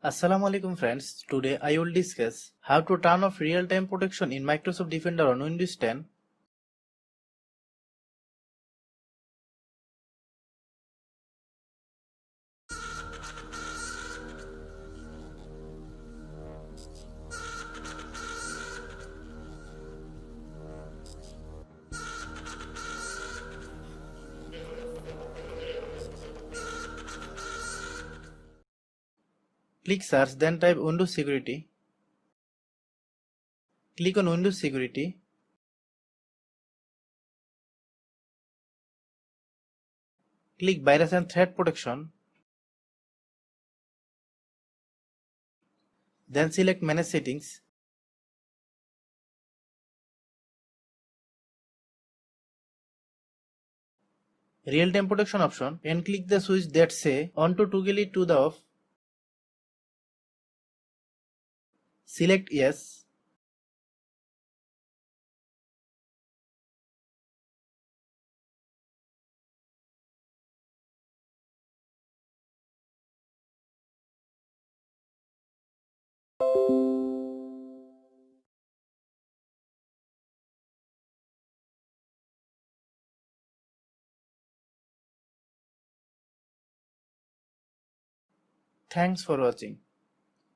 Assalamualaikum friends, today I will discuss how to turn off real-time protection in Microsoft Defender on Windows 10. Click Search, then type Windows Security. Click on Windows Security. Click Virus and Threat Protection. Then select Manage Settings. Real-time protection option and click the switch that say on to toggle it to the off. Select Yes. Thanks for watching.